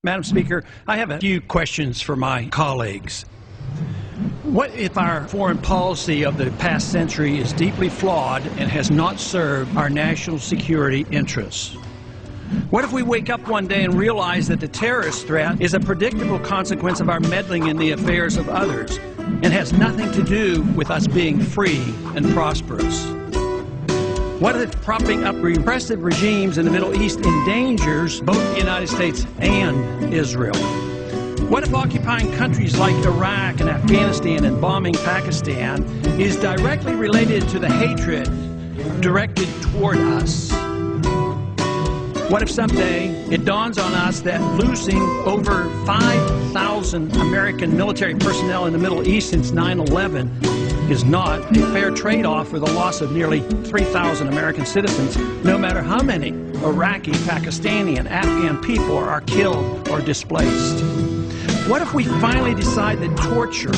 Madam Speaker, I have a few questions for my colleagues. What if our foreign policy of the past century is deeply flawed and has not served our national security interests? What if we wake up one day and realize that the terrorist threat is a predictable consequence of our meddling in the affairs of others and has nothing to do with us being free and prosperous? What if propping up repressive regimes in the Middle East endangers both the United States and Israel? What if occupying countries like Iraq and Afghanistan and bombing Pakistan is directly related to the hatred directed toward us? What if someday it dawns on us that losing over 5,000 American military personnel in the Middle East since 9/11 is not a fair trade-off for the loss of nearly 3,000 American citizens, no matter how many Iraqi, Pakistani, and Afghan people are killed or displaced? What if we finally decide that torture,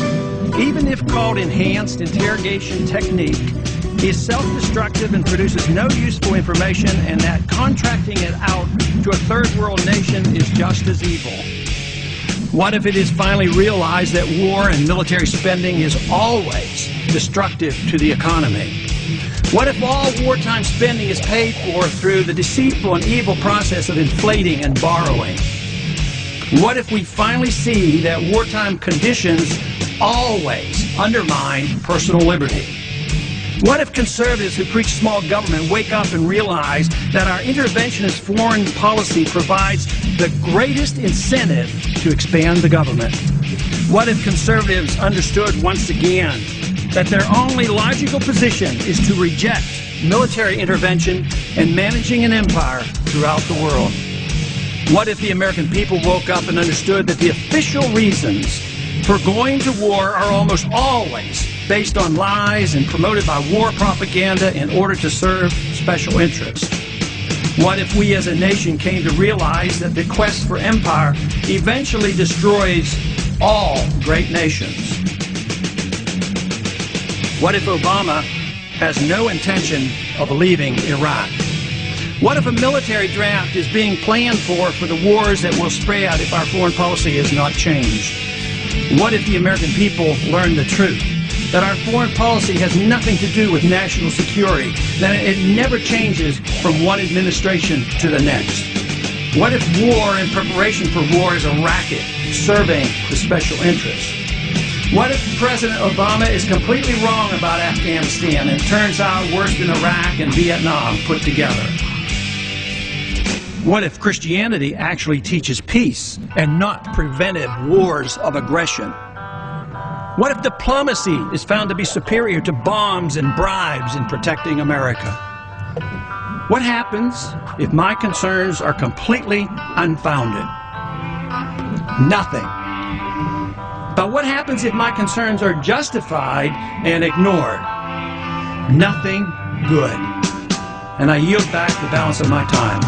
even if called enhanced interrogation technique, is self-destructive and produces no useful information, and that contracting it out to a third-world nation is just as evil? What if it is finally realized that war and military spending is always destructive to the economy? What if all wartime spending is paid for through the deceitful and evil process of inflating and borrowing? What if we finally see that wartime conditions always undermine personal liberty? What if conservatives who preach small government wake up and realize that our interventionist foreign policy provides the greatest incentive to expand the government? What if conservatives understood once again that their only logical position is to reject military intervention and managing an empire throughout the world? What if the American people woke up and understood that the official reasons for going to war are almost always based on lies and promoted by war propaganda in order to serve special interests? What if we as a nation came to realize that the quest for empire eventually destroys all great nations? What if Obama has no intention of leaving Iraq? What if a military draft is being planned for the wars that will spread if our foreign policy is not changed? What if the American people learn the truth, that our foreign policy has nothing to do with national security, that it never changes from one administration to the next? What if war and preparation for war is a racket serving the special interests? What if President Obama is completely wrong about Afghanistan and turns out worse than Iraq and Vietnam put together? What if Christianity actually teaches peace and not preventive wars of aggression? What if diplomacy is found to be superior to bombs and bribes in protecting America? What happens if my concerns are completely unfounded? Nothing. But what happens if my concerns are justified and ignored? Nothing good. And I yield back the balance of my time.